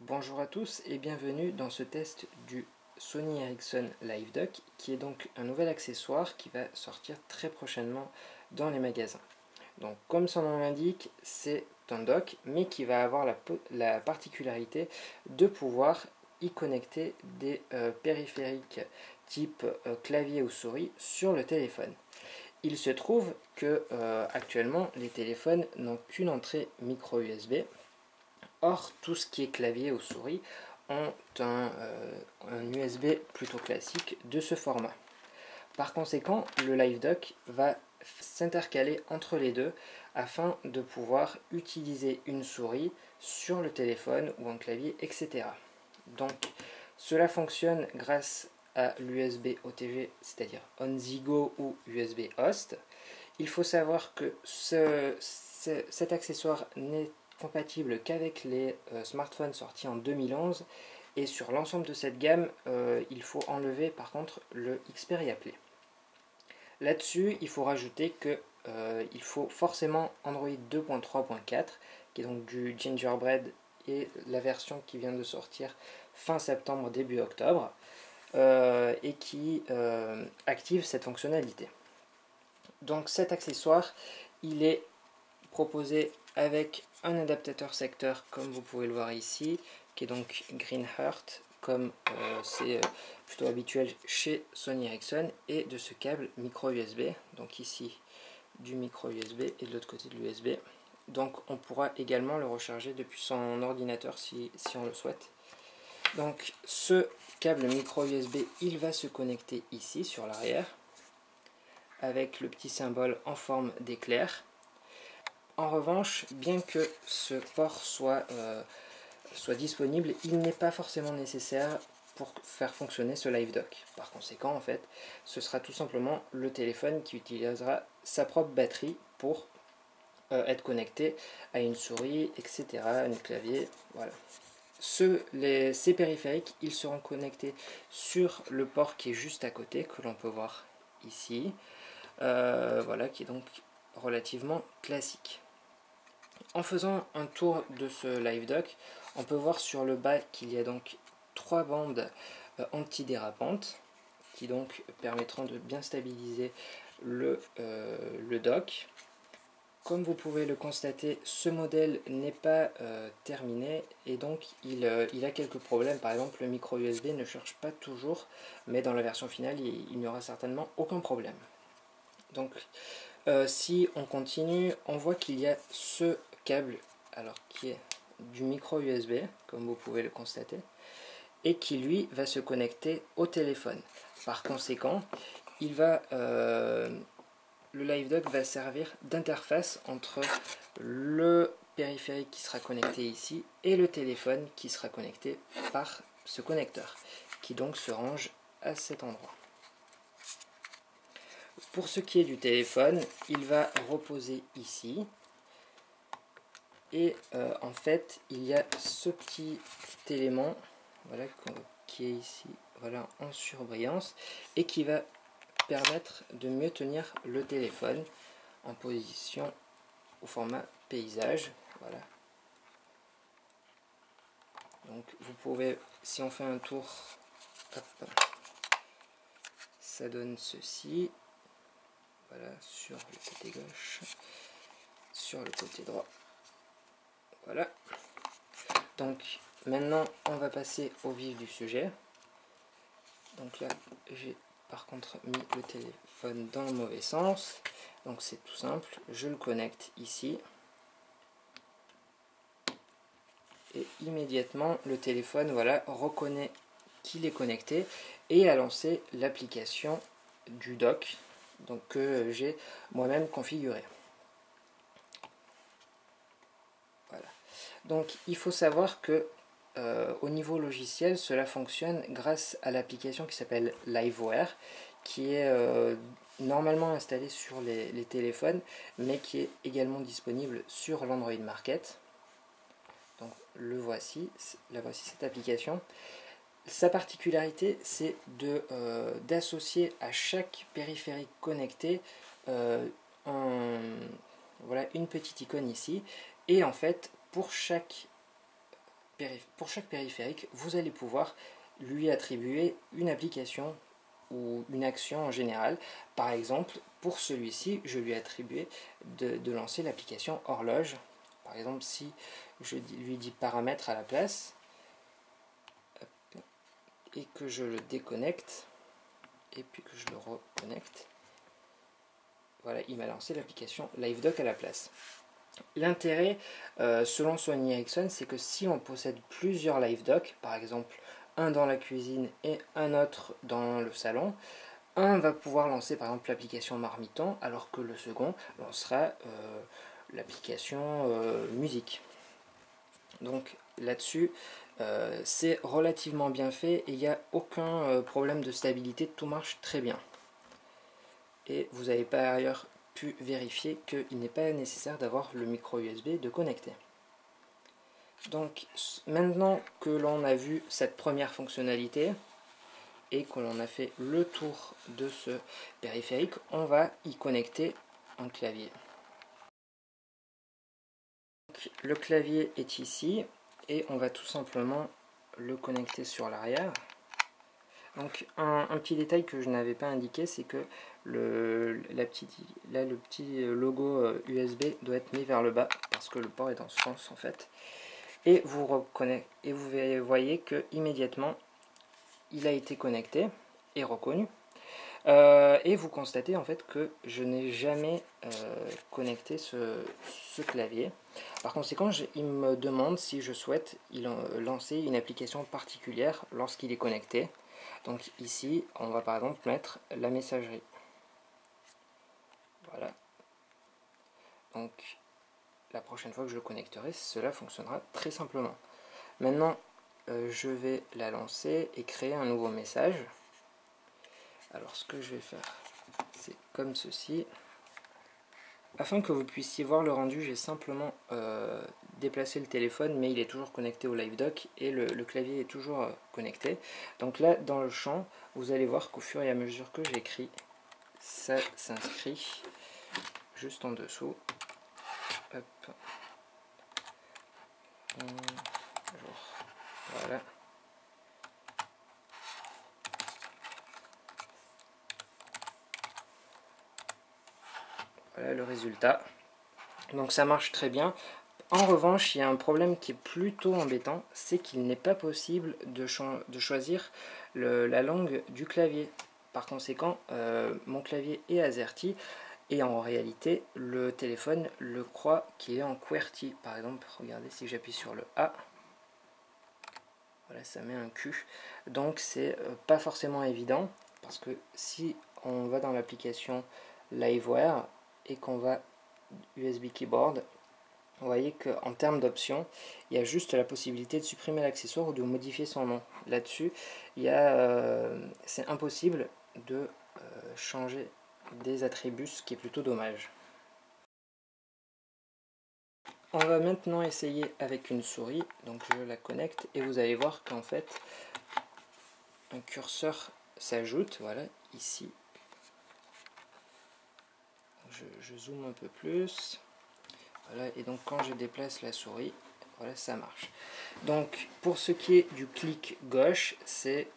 Bonjour à tous et bienvenue dans ce test du Sony Ericsson Live Dock, qui est donc un nouvel accessoire qui va sortir très prochainement dans les magasins. Donc comme son nom l'indique, c'est un dock mais qui va avoir la particularité de pouvoir y connecter des périphériques type clavier ou souris sur le téléphone. Il se trouve que actuellement les téléphones n'ont qu'une entrée micro USB. Or, tout ce qui est clavier ou souris ont un USB plutôt classique de ce format. Par conséquent, le LiveDock va s'intercaler entre les deux afin de pouvoir utiliser une souris sur le téléphone ou un clavier, etc. Donc, cela fonctionne grâce à l'USB OTG, c'est-à-dire On-the-Go ou USB Host. Il faut savoir que cet accessoire n'est compatible qu'avec les smartphones sortis en 2011, et sur l'ensemble de cette gamme, il faut enlever par contre le Xperia Play. Là-dessus, il faut rajouter que il faut forcément Android 2.3.4, qui est donc du Gingerbread et la version qui vient de sortir fin septembre, début octobre, et qui active cette fonctionnalité. Donc cet accessoire, il est proposé avec un adaptateur secteur, comme vous pouvez le voir ici, qui est donc Greenheart, comme c'est plutôt habituel chez Sony Ericsson, et de ce câble micro USB, donc ici du micro USB et de l'autre côté de l'USB. Donc on pourra également le recharger depuis son ordinateur si on le souhaite. Donc ce câble micro USB, il va se connecter ici sur l'arrière, avec le petit symbole en forme d'éclair. En revanche, bien que ce port soit disponible, il n'est pas forcément nécessaire pour faire fonctionner ce Live Dock. Par conséquent, en fait, ce sera tout simplement le téléphone qui utilisera sa propre batterie pour être connecté à une souris, etc., un clavier, voilà. Ces périphériques, ils seront connectés sur le port qui est juste à côté, que l'on peut voir ici, voilà, qui est donc relativement classique. En faisant un tour de ce Live Dock, on peut voir sur le bas qu'il y a donc 3 bandes antidérapantes qui donc permettront de bien stabiliser le dock. Comme vous pouvez le constater, ce modèle n'est pas terminé et donc il a quelques problèmes. Par exemple, le micro USB ne charge pas toujours, mais dans la version finale, il n'y aura certainement aucun problème. Donc, si on continue, on voit qu'il y a ce câble, alors qui est du micro USB, comme vous pouvez le constater, et qui lui va se connecter au téléphone. Par conséquent, le LiveDock va servir d'interface entre le périphérique qui sera connecté ici et le téléphone qui sera connecté par ce connecteur, qui donc se range à cet endroit. Pour ce qui est du téléphone, il va reposer ici. Et en fait, il y a ce petit élément, voilà, qui est ici, voilà, en surbrillance, et qui va permettre de mieux tenir le téléphone en position au format paysage. Voilà. Donc vous pouvez, si on fait un tour, hop, ça donne ceci. Voilà, sur le côté gauche, sur le côté droit. Voilà. Donc maintenant on va passer au vif du sujet. Donc là j'ai par contre mis le téléphone dans le mauvais sens. Donc c'est tout simple, je le connecte ici. Et immédiatement le téléphone, voilà, reconnaît qu'il est connecté et a lancé l'application du dock, donc que j'ai moi-même configuré. Voilà. Donc il faut savoir que au niveau logiciel, cela fonctionne grâce à l'application qui s'appelle Liveware, qui est normalement installée sur les téléphones, mais qui est également disponible sur l'Android Market. Donc voici cette application. Sa particularité, c'est d'associer à chaque périphérique connecté voilà, une petite icône ici. Et en fait, pour chaque pour chaque périphérique, vous allez pouvoir lui attribuer une application ou une action en général. Par exemple, pour celui-ci, je lui ai attribué de lancer l'application horloge. Par exemple, si je lui dis paramètres à la place, et que je le déconnecte, et puis que je le reconnecte, voilà, il m'a lancé l'application LiveDock à la place. L'intérêt, selon Sony Ericsson, c'est que si on possède plusieurs LiveDock, par exemple un dans la cuisine et un autre dans le salon, un va pouvoir lancer par exemple l'application Marmiton, alors que le second lancera l'application musique. Donc là-dessus, c'est relativement bien fait et il n'y a aucun problème de stabilité, tout marche très bien. Et vous avez par ailleurs pu vérifier qu'il n'est pas nécessaire d'avoir le micro USB de connecter. Donc maintenant que l'on a vu cette première fonctionnalité et que l'on a fait le tour de ce périphérique, on va y connecter un clavier. Donc, le clavier est ici et on va tout simplement le connecter sur l'arrière. Donc un petit détail que je n'avais pas indiqué, c'est que le petit logo USB doit être mis vers le bas parce que le port est dans ce sens en fait. Et vous voyez que immédiatement il a été connecté et reconnu. Et vous constatez en fait que je n'ai jamais connecté ce clavier. Par conséquent, il me demande si je souhaite lancer une application particulière lorsqu'il est connecté. Donc ici, on va par exemple mettre la messagerie. Voilà. Donc la prochaine fois que je le connecterai, cela fonctionnera très simplement. Maintenant, je vais la lancer et créer un nouveau message. Alors ce que je vais faire, c'est comme ceci. Afin que vous puissiez voir le rendu, j'ai simplement déplacé le téléphone, mais il est toujours connecté au LiveDock et le clavier est toujours connecté. Donc là, dans le champ, vous allez voir qu'au fur et à mesure que j'écris, ça s'inscrit juste en dessous. Hop. Voilà. Voilà le résultat. Donc ça marche très bien. En revanche, il y a un problème qui est plutôt embêtant, c'est qu'il n'est pas possible de choisir la langue du clavier. Par conséquent, mon clavier est AZERTY et en réalité, le téléphone le croit qu'il est en QWERTY. Par exemple, regardez si j'appuie sur le A, voilà, ça met un Q. Donc c'est pas forcément évident, parce que si on va dans l'application Liveware et qu'on va USB Keyboard, vous voyez qu'en termes d'options, il y a juste la possibilité de supprimer l'accessoire ou de modifier son nom. Là-dessus, c'est impossible de changer des attributs, ce qui est plutôt dommage. On va maintenant essayer avec une souris, donc je la connecte et vous allez voir qu'en fait, un curseur s'ajoute, voilà, ici. Je zoome un peu plus. Voilà, et donc quand je déplace la souris, voilà, ça marche. Donc pour ce qui est du clic gauche, c'est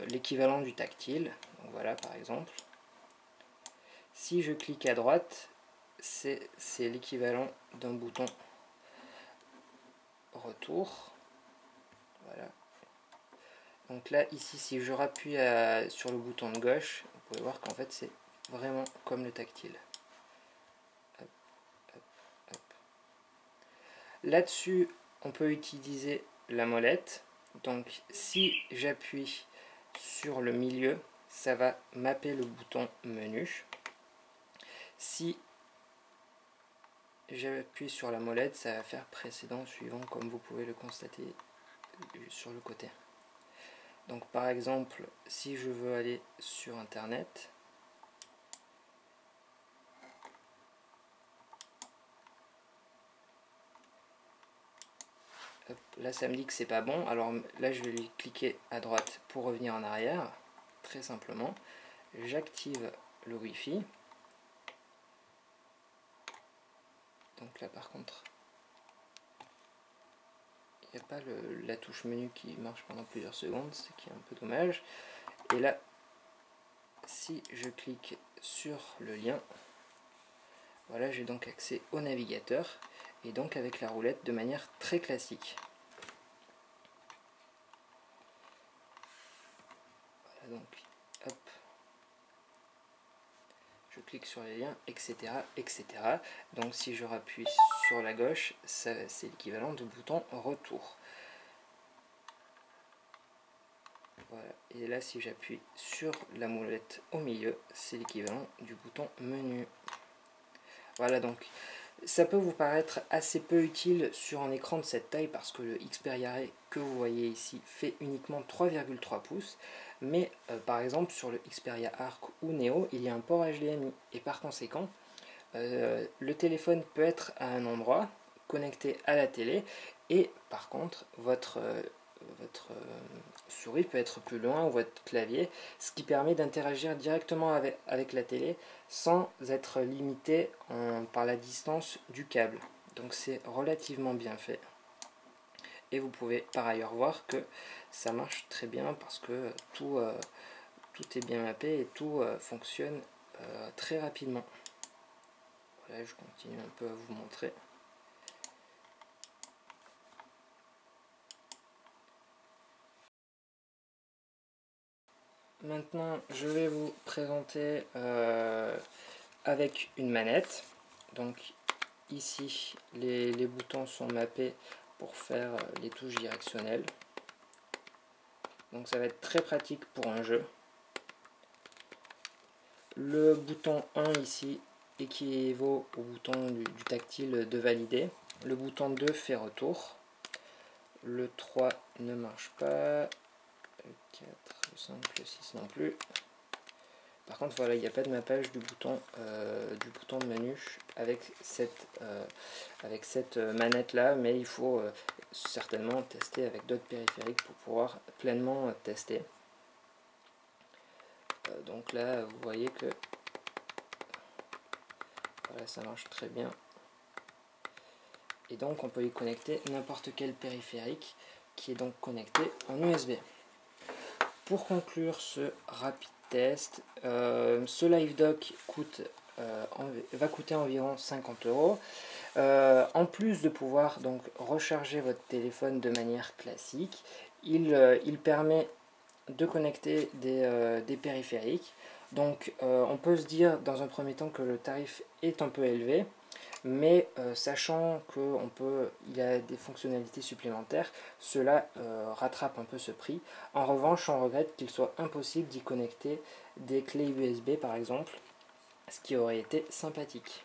l'équivalent du tactile. Donc voilà, par exemple. Si je clique à droite, c'est l'équivalent d'un bouton retour. Voilà. Donc là, ici, si je rappuie sur le bouton de gauche, vous pouvez voir qu'en fait c'est vraiment comme le tactile. Là-dessus, on peut utiliser la molette. Donc si j'appuie sur le milieu, ça va mapper le bouton menu. Si j'appuie sur la molette, ça va faire précédent, suivant, comme vous pouvez le constater sur le côté. Donc par exemple, si je veux aller sur internet, hop, là ça me dit que c'est pas bon, alors là je vais lui cliquer à droite pour revenir en arrière, très simplement. J'active le Wi-Fi. Donc là par contre, il n'y a pas la touche menu qui marche pendant plusieurs secondes, ce qui est un peu dommage. Et là, si je clique sur le lien, voilà, j'ai donc accès au navigateur, et donc avec la roulette de manière très classique. Voilà, donc, hop, je clique sur les liens, etc., etc. Donc si je rappuie sur la gauche, c'est l'équivalent du bouton retour. Voilà. Et là, si j'appuie sur la molette au milieu, c'est l'équivalent du bouton menu. Voilà, donc ça peut vous paraître assez peu utile sur un écran de cette taille parce que le Xperia Ray que vous voyez ici fait uniquement 3,3 pouces, mais par exemple sur le Xperia Arc ou Neo, il y a un port HDMI et par conséquent, le téléphone peut être à un endroit connecté à la télé et par contre votre souris peut être plus loin ou votre clavier, ce qui permet d'interagir directement avec la télé sans être limité par la distance du câble. Donc c'est relativement bien fait. Et vous pouvez par ailleurs voir que ça marche très bien parce que tout est bien mappé et tout fonctionne très rapidement. Voilà, je continue un peu à vous montrer. Maintenant, je vais vous présenter avec une manette. Donc ici, les boutons sont mappés pour faire les touches directionnelles. Donc ça va être très pratique pour un jeu. Le bouton 1 ici équivaut au bouton du tactile de valider. Le bouton 2 fait retour. Le 3 ne marche pas. Le 4, le 5, le 6 non plus. Par contre, voilà, il n'y a pas de mappage du bouton de menu avec cette manette là, mais il faut certainement tester avec d'autres périphériques pour pouvoir pleinement tester. Donc là, vous voyez que voilà, ça marche très bien. Et donc, on peut y connecter n'importe quel périphérique qui est donc connecté en USB. Pour conclure ce rapide test, ce LiveDock va coûter environ 50 €. En plus de pouvoir donc recharger votre téléphone de manière classique, il permet de connecter des périphériques. Donc on peut se dire dans un premier temps que le tarif est un peu élevé, mais sachant qu'il a des fonctionnalités supplémentaires, cela rattrape un peu ce prix. En revanche, on regrette qu'il soit impossible d'y connecter des clés USB par exemple, ce qui aurait été sympathique.